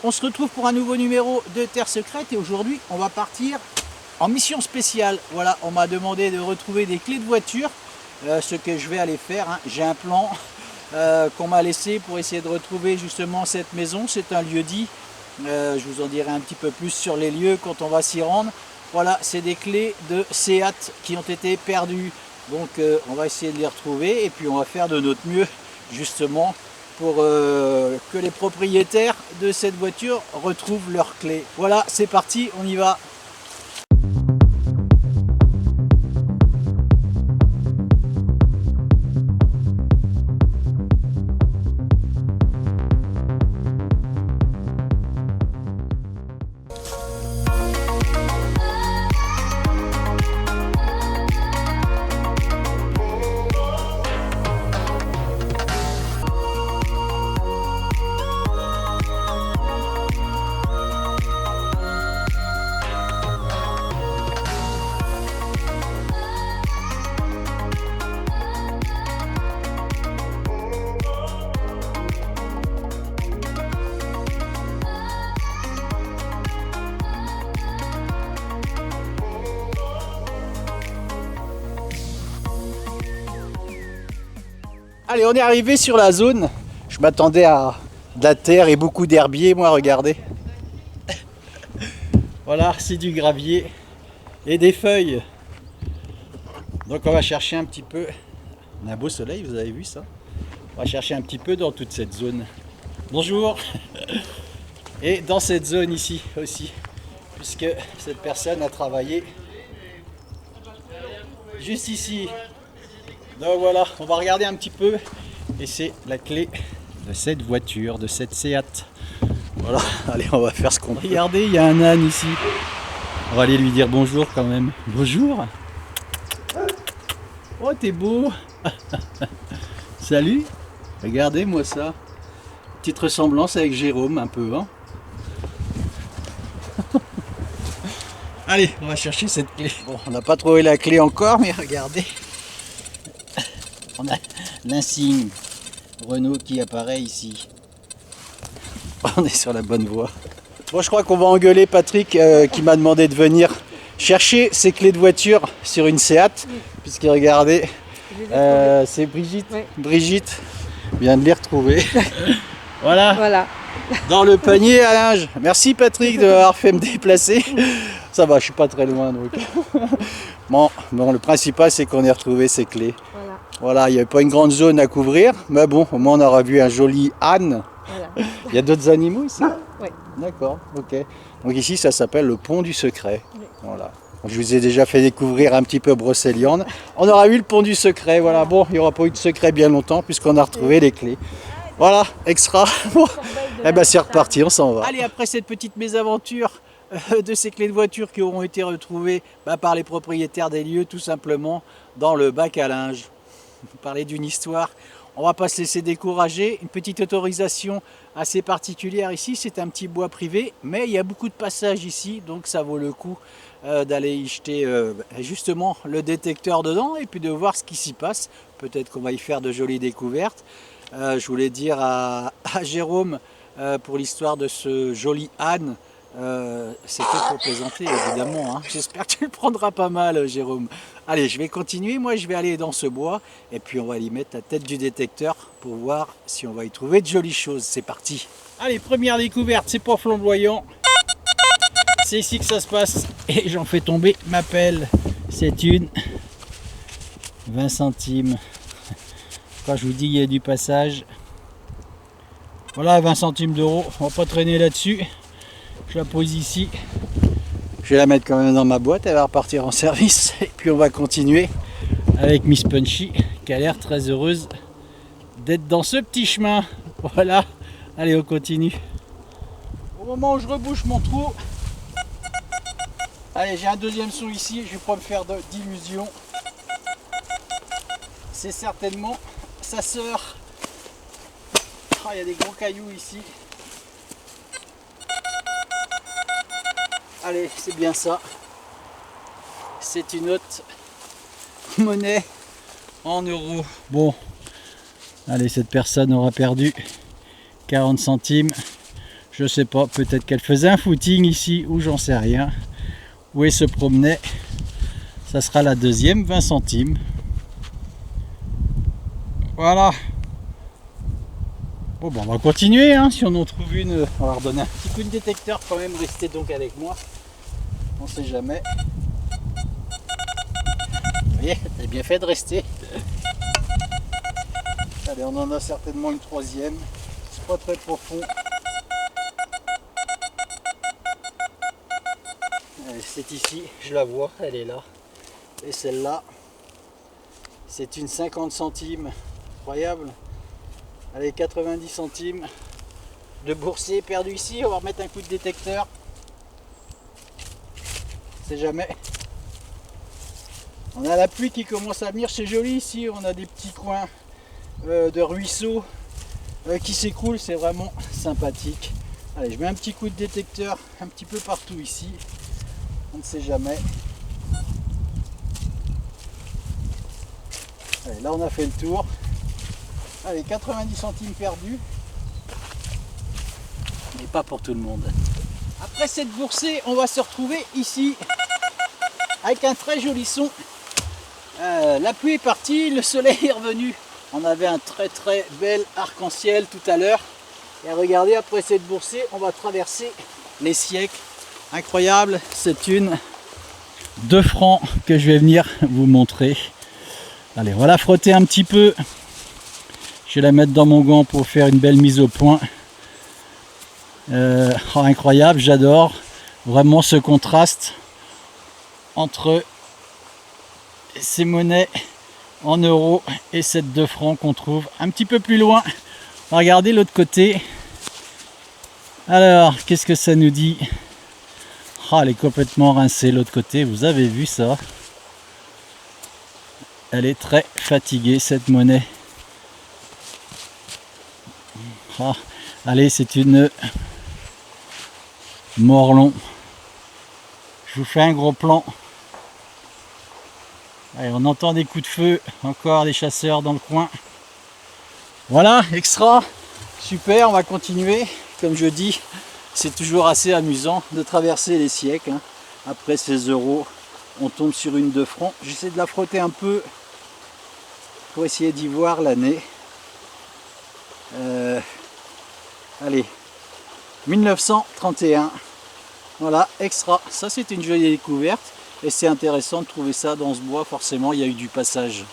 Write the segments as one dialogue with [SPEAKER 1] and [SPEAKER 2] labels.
[SPEAKER 1] on se retrouve pour un nouveau numéro de Terre Secrète et aujourd'hui on va partir en mission spéciale. Voilà, on m'a demandé de retrouver des clés de voiture, ce que je vais aller faire, hein. J'ai un plan qu'on m'a laissé pour essayer de retrouver justement cette maison. C'est un lieu-dit, je vous en dirai un petit peu plus sur les lieux quand on va s'y rendre. Voilà, c'est des clés de SEAT qui ont été perdues, donc on va essayer de les retrouver et puis on va faire de notre mieux justement pour que les propriétaires de cette voiture retrouvent leurs clés. Voilà, c'est parti, on y va. Allez, on est arrivé sur la zone. Je m'attendais à de la terre et beaucoup d'herbier, moi, regardez. Voilà, c'est du gravier et des feuilles. Donc on va chercher un petit peu. On a un beau soleil, vous avez vu ça? On va chercher un petit peu dans toute cette zone. Bonjour. Et dans cette zone ici aussi, puisque cette personne a travaillé juste ici. Donc voilà, on va regarder un petit peu et c'est la clé de cette voiture, de cette SEAT. Voilà, allez, on va faire ce qu'on peut. Regardez, il y a un âne ici. On va aller lui dire bonjour quand même. Bonjour. Oh, t'es beau. Salut. Regardez-moi ça. Petite ressemblance avec Jérôme un peu, hein. Allez, on va chercher cette clé. Bon, on n'a pas trouvé la clé encore, mais regardez. On a l'insigne Renault qui apparaît ici. On est sur la bonne voie. Bon, je crois qu'on va engueuler Patrick qui m'a demandé de venir chercher ses clés de voiture sur une SEAT. Puisque regardez, c'est Brigitte. Oui. Brigitte vient de les retrouver. Voilà. Dans le panier à linge. Merci Patrick de m'avoir fait me déplacer. Ça va, je suis pas très loin donc. Bon, le principal c'est qu'on ait retrouvé ses clés. Voilà, il n'y avait pas une grande zone à couvrir, mais bon, au moins on aura vu un joli âne. Voilà. Il y a d'autres animaux ici? Oui. D'accord, ok. Donc ici ça s'appelle le pont du secret. Oui. Voilà. Donc, je vous ai déjà fait découvrir un petit peu Brocéliande. On aura eu le pont du secret, voilà. Bon, il n'y aura pas eu de secret bien longtemps puisqu'on a retrouvé les clés. Voilà, extra. Bon. Eh ben c'est reparti, on s'en va. Allez, après cette petite mésaventure de ces clés de voiture qui auront été retrouvées par les propriétaires des lieux tout simplement dans le bac à linge. Parler d'une histoire, on va pas se laisser décourager. Une petite autorisation assez particulière ici, c'est un petit bois privé, mais il y a beaucoup de passages ici, donc ça vaut le coup d'aller y jeter justement le détecteur dedans et puis de voir ce qui s'y passe. Peut-être qu'on va y faire de jolies découvertes. Je voulais dire à Jérôme pour l'histoire de ce joli âne. C'était pour plaisanter évidemment, hein. J'espère que tu le prendras pas mal Jérôme. Allez, je vais continuer, moi je vais aller dans ce bois et puis on va y mettre la tête du détecteur pour voir si on va y trouver de jolies choses. C'est parti. Allez, première découverte, c'est pas flamboyant. C'est ici que ça se passe et j'en fais tomber ma pelle. C'est une 20 centimes. Quand je vous dis il y a du passage. Voilà, 20 centimes d'euros, on va pas traîner là-dessus. Je la pose ici, je vais la mettre quand même dans ma boîte, elle va repartir en service et puis on va continuer avec Miss Punchy qui a l'air très heureuse d'être dans ce petit chemin. Voilà, allez on continue. Au moment où je rebouche mon trou, allez j'ai un deuxième son ici, je vais pas me faire d'illusions. C'est certainement sa sœur. Ah, il y a des gros cailloux ici. Allez, c'est bien ça. C'est une autre monnaie en euros. Bon, allez, cette personne aura perdu 40 centimes. Je sais pas, peut-être qu'elle faisait un footing ici ou j'en sais rien. Où elle se promenait. Ça sera la deuxième, 20 centimes. Voilà. Bon, ben on va continuer, hein. Si on en trouve une, on va leur donner un petit coup de détecteur quand même. Restez donc avec moi. On sait jamais. Vous voyez, t'as bien fait de rester. Allez, on en a certainement une troisième. C'est pas très profond. C'est ici, je la vois, elle est là. Et celle-là, c'est une 50 centimes. Incroyable. Allez, 90 centimes de boursier perdu ici. On va remettre un coup de détecteur. C'est jamais. On a la pluie qui commence à venir. C'est joli ici. On a des petits coins de ruisseaux qui s'écroulent. C'est vraiment sympathique. Allez, je mets un petit coup de détecteur un petit peu partout ici. On ne sait jamais. Allez, là on a fait le tour. Allez, 90 centimes perdus. Mais pas pour tout le monde. Après cette boursée, on va se retrouver ici avec un très joli son. La pluie est partie, le soleil est revenu. On avait un très très bel arc-en-ciel tout à l'heure. Et regardez, après cette boursée, on va traverser les siècles. Incroyable, c'est une 2 francs que je vais venir vous montrer. Allez, on va la frotter un petit peu. Je vais la mettre dans mon gant pour faire une belle mise au point. Oh, incroyable, j'adore vraiment ce contraste entre ces monnaies en euros et cette 2 francs qu'on trouve un petit peu plus loin. On va regarder l'autre côté. Alors, qu'est-ce que ça nous dit? Oh, elle est complètement rincée l'autre côté, vous avez vu ça? Elle est très fatiguée cette monnaie. Oh, allez, c'est une Morlon. Je vous fais un gros plan. Allez, on entend des coups de feu, encore des chasseurs dans le coin. Voilà, extra, super, on va continuer. Comme je dis, c'est toujours assez amusant de traverser les siècles. Hein. Après ces euros, on tombe sur une 2 francs. J'essaie de la frotter un peu pour essayer d'y voir l'année. Allez, 1931. Voilà, extra. Ça, c'est une jolie découverte. Et c'est intéressant de trouver ça dans ce bois. Forcément, il y a eu du passage.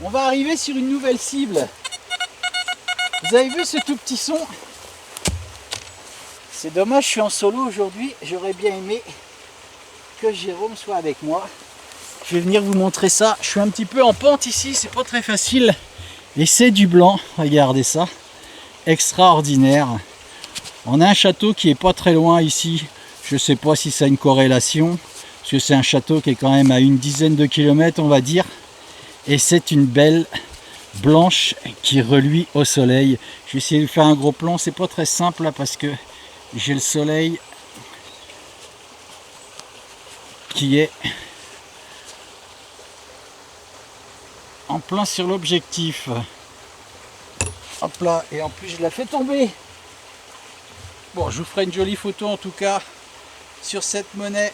[SPEAKER 1] On va arriver sur une nouvelle cible. Vous avez vu ce tout petit son? C'est dommage, je suis en solo aujourd'hui. J'aurais bien aimé que Jérôme soit avec moi. Je vais venir vous montrer ça. Je suis un petit peu en pente ici, c'est pas très facile. Et c'est du blanc, regardez ça. Extraordinaire. On a un château qui est pas très loin ici. Je sais pas si ça a une corrélation. Parce que c'est un château qui est quand même à une dizaine de kilomètres, on va dire. Et c'est une belle blanche qui reluit au soleil. Je vais essayer de faire un gros plan. C'est pas très simple là parce que j'ai le soleil qui est en plein sur l'objectif. Hop là, et en plus je la fais tomber. Bon, je vous ferai une jolie photo en tout cas sur cette monnaie.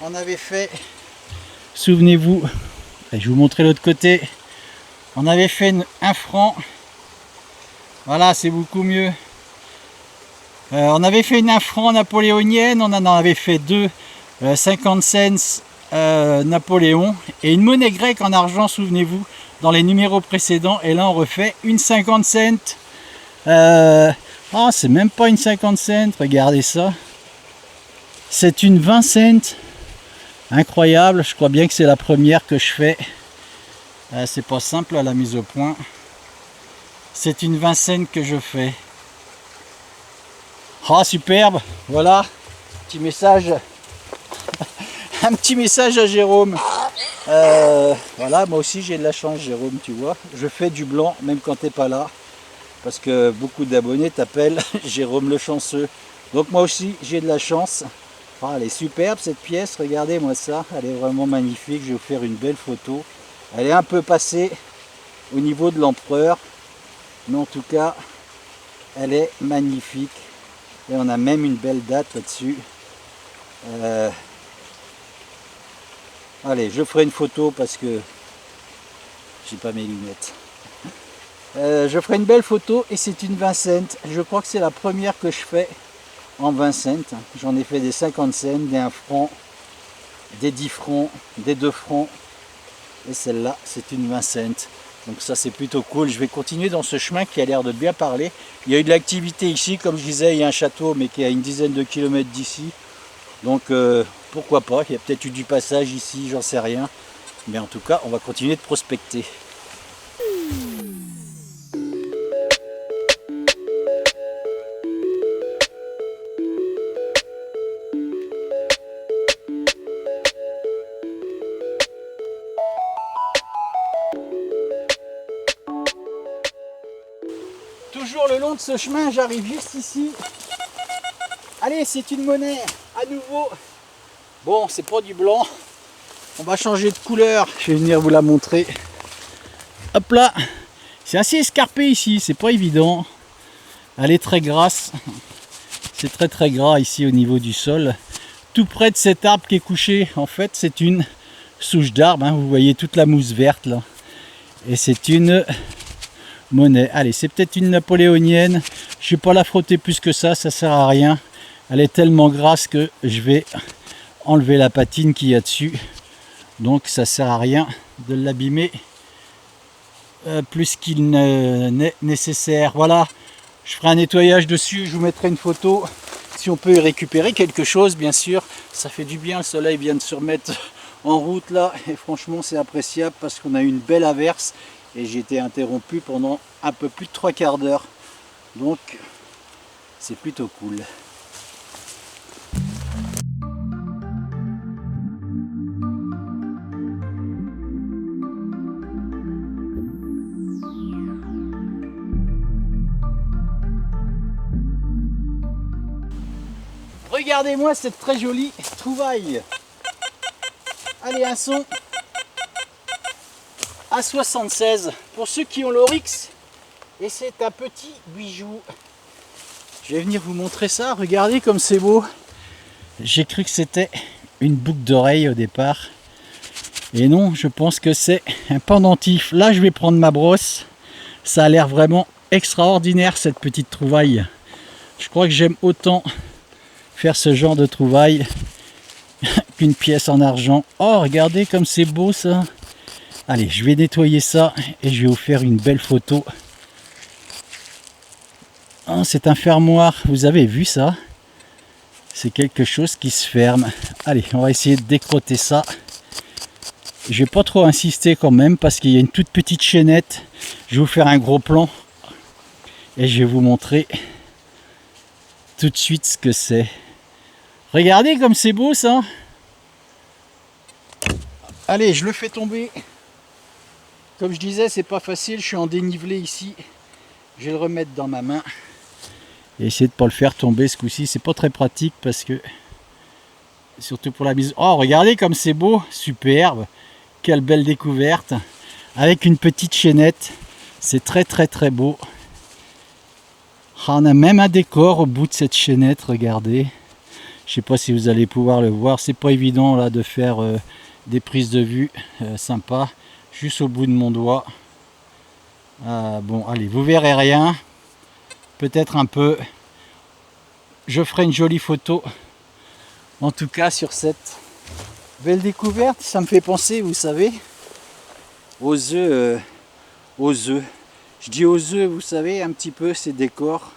[SPEAKER 1] On avait fait, souvenez-vous, je vais vous montrer l'autre côté. On avait fait 1 franc. Voilà, c'est beaucoup mieux. On avait fait une 1 franc napoléonienne, on en avait fait 2 50 cents Napoléon et une monnaie grecque en argent, souvenez-vous, dans les numéros précédents. Et là on refait une 50 cents. C'est même pas une 50 cents, regardez ça. C'est une 20 cents. Incroyable, je crois bien que c'est la première que je fais. C'est pas simple à la mise au point. C'est une 20 cents que je fais. Ah, superbe, voilà, petit message, un petit message à Jérôme. Voilà, moi aussi j'ai de la chance, Jérôme, tu vois. Je fais du blanc même quand t'es pas là, parce que beaucoup d'abonnés t'appellent Jérôme le chanceux. Donc moi aussi j'ai de la chance. Ah, elle est superbe cette pièce, regardez-moi ça, elle est vraiment magnifique. Je vais vous faire une belle photo. Elle est un peu passée au niveau de l'empereur, mais en tout cas elle est magnifique. Et on a même une belle date là-dessus. Allez, je ferai une photo parce que j'ai pas mes lunettes. Je ferai une belle photo et c'est une 20 cents. Je crois que c'est la première que je fais en 20 cents. J'en ai fait des 50 cents, des 1 franc, des 10 francs, des 2 francs. Et celle-là, c'est une 20 cents. Donc ça, c'est plutôt cool. Je vais continuer dans ce chemin qui a l'air de bien parler. Il y a eu de l'activité ici. Comme je disais, il y a un château, mais qui est à une dizaine de kilomètres d'ici. Donc pourquoi pas. Il y a peut-être eu du passage ici, j'en sais rien. Mais en tout cas, on va continuer de prospecter. Toujours le long de ce chemin, j'arrive juste ici. Allez, c'est une monnaie, à nouveau. Bon, c'est pas du blanc. On va changer de couleur. Je vais venir vous la montrer. Hop là. C'est assez escarpé ici, c'est pas évident. Elle est très grasse. C'est très très gras ici au niveau du sol. Tout près de cet arbre qui est couché, en fait, c'est une souche d'arbre. Hein. Vous voyez toute la mousse verte là. Et c'est une monnaie. Allez, c'est peut-être une napoléonienne. Je ne vais pas la frotter plus que ça sert à rien. Elle est tellement grasse que je vais enlever la patine qu'il y a dessus. Donc ça sert à rien de l'abîmer plus qu'il n'est nécessaire. Voilà, je ferai un nettoyage dessus, je vous mettrai une photo. Si on peut y récupérer quelque chose, bien sûr, ça fait du bien. Le soleil vient de se remettre en route là. Et franchement, c'est appréciable parce qu'on a eu une belle averse. Et j'ai été interrompu pendant un peu plus de 3/4 d'heure. Donc, c'est plutôt cool. Regardez-moi cette très jolie trouvaille. Allez, un son à 76 pour ceux qui ont l'Oryx. Et c'est un petit bijou. Je vais venir vous montrer ça. Regardez comme c'est beau. J'ai cru que c'était une boucle d'oreille au départ. Et non, je pense que c'est un pendentif. Là, je vais prendre ma brosse. Ça a l'air vraiment extraordinaire cette petite trouvaille. Je crois que j'aime autant faire ce genre de trouvaille qu'une pièce en argent. Oh, regardez comme c'est beau ça. Allez, je vais nettoyer ça et je vais vous faire une belle photo. Oh, c'est un fermoir, vous avez vu ça? C'est quelque chose qui se ferme. Allez, on va essayer de décrotter ça. Je vais pas trop insister quand même parce qu'il y a une toute petite chaînette. Je vais vous faire un gros plan et je vais vous montrer tout de suite ce que c'est. Regardez comme c'est beau ça. Allez, je le fais tomber. Comme je disais, c'est pas facile, je suis en dénivelé ici. Je vais le remettre dans ma main. Et essayer de ne pas le faire tomber ce coup-ci. C'est pas très pratique parce que, surtout pour la mise. Oh, regardez comme c'est beau, superbe. Quelle belle découverte. Avec une petite chaînette. C'est très très très beau. On a même un décor au bout de cette chaînette, regardez. Je sais pas si vous allez pouvoir le voir. C'est pas évident là de faire des prises de vue sympas. Juste au bout de mon doigt. Bon, allez, vous verrez rien. Peut-être un peu. Je ferai une jolie photo. En tout cas, sur cette belle découverte, ça me fait penser, vous savez, aux œufs. Aux œufs. Je dis aux œufs, vous savez, un petit peu ces décors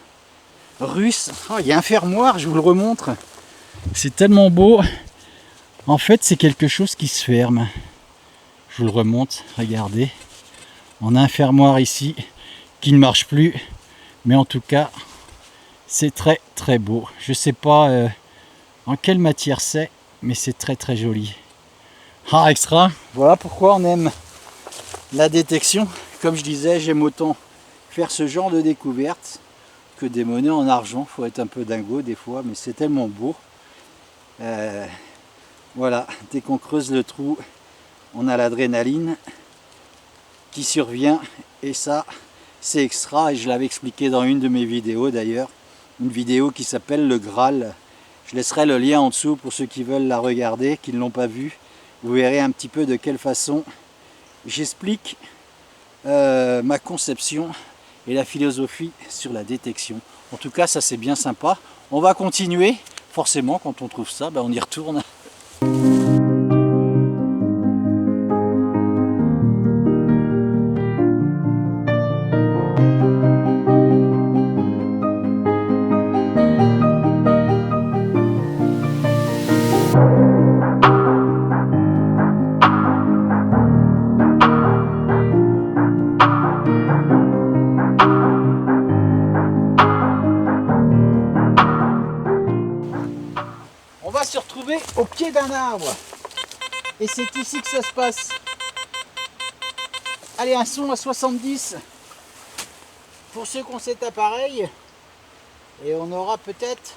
[SPEAKER 1] russes. Oh, il y a un fermoir, je vous le remontre. C'est tellement beau. En fait, c'est quelque chose qui se ferme. Je vous le remonte, regardez. On a un fermoir ici qui ne marche plus. Mais en tout cas, c'est très très beau. Je ne sais pas en quelle matière c'est, mais c'est très très joli. Ah, extra. Voilà pourquoi on aime la détection. Comme je disais, j'aime autant faire ce genre de découverte que des monnaies en argent. Faut être un peu dingo des fois, mais c'est tellement beau. Voilà, dès qu'on creuse le trou, on a l'adrénaline qui survient, et ça c'est extra, et je l'avais expliqué dans une de mes vidéos d'ailleurs, une vidéo qui s'appelle le Graal. Je laisserai le lien en dessous pour ceux qui veulent la regarder, qui ne l'ont pas vue. Vous verrez un petit peu de quelle façon j'explique ma conception et la philosophie sur la détection. En tout cas, ça c'est bien sympa. On va continuer. Forcément, quand on trouve ça, ben, on y retourne. On va se retrouver au pied d'un arbre. Et c'est ici que ça se passe. Allez, un son à 70 pour ceux qui ont cet appareil. Et on aura peut-être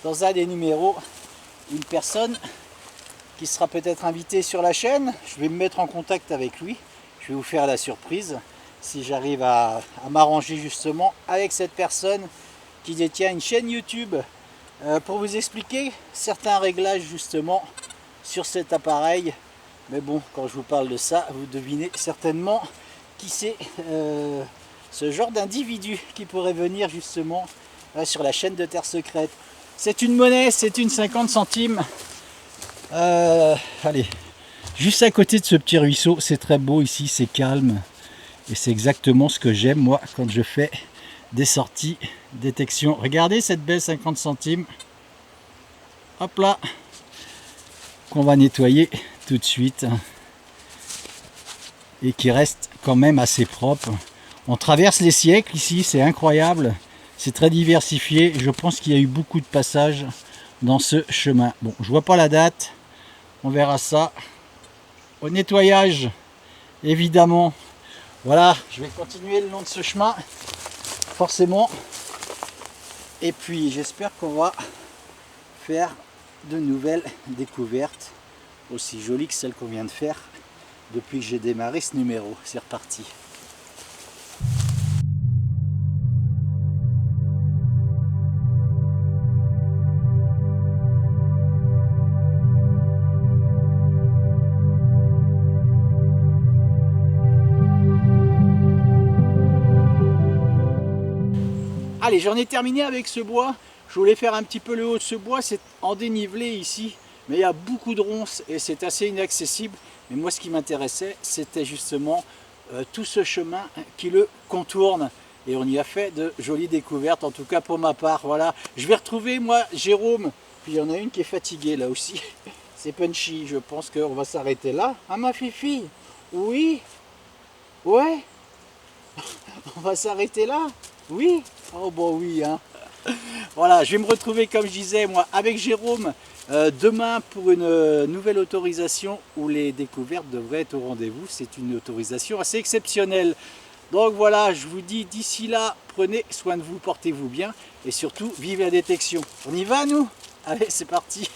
[SPEAKER 1] dans un des numéros une personne qui sera peut-être invitée sur la chaîne. Je vais me mettre en contact avec lui. Je vais vous faire la surprise si j'arrive à m'arranger justement avec cette personne qui détient une chaîne YouTube. Pour vous expliquer certains réglages justement sur cet appareil. Mais bon, quand je vous parle de ça, vous devinez certainement qui c'est ce genre d'individu qui pourrait venir justement sur la chaîne de Terre Secrète. C'est une monnaie, c'est une 50 centimes. Allez, juste à côté de ce petit ruisseau, c'est très beau ici, c'est calme. Et c'est exactement ce que j'aime moi quand je fais des sorties détection. Regardez cette belle 50 centimes. Hop là. Qu'on va nettoyer tout de suite. Et qui reste quand même assez propre. On traverse les siècles ici, c'est incroyable. C'est très diversifié. Je pense qu'il y a eu beaucoup de passages dans ce chemin. Bon, je vois pas la date. On verra ça au nettoyage, évidemment. Voilà, je vais continuer le long de ce chemin, forcément. Et puis, j'espère qu'on va faire de nouvelles découvertes, aussi jolies que celles qu'on vient de faire depuis que j'ai démarré ce numéro. C'est reparti. Allez, j'en ai terminé avec ce bois. Je voulais faire un petit peu le haut de ce bois, c'est en dénivelé ici, mais il y a beaucoup de ronces et c'est assez inaccessible. Mais moi, ce qui m'intéressait, c'était justement tout ce chemin qui le contourne. Et on y a fait de jolies découvertes, en tout cas pour ma part. Voilà, je vais retrouver moi Jérôme. Puis il y en a une qui est fatiguée là aussi. C'est Punchy, je pense qu'on va s'arrêter là. Ah ma fifi, oui, ouais, on va s'arrêter là. Oui, oh bon oui, hein. Voilà, je vais me retrouver comme je disais moi avec Jérôme demain pour une nouvelle autorisation où les découvertes devraient être au rendez-vous. C'est une autorisation assez exceptionnelle. Donc voilà, je vous dis d'ici là, prenez soin de vous, portez-vous bien et surtout vive la détection. On y va nous? Allez, c'est parti.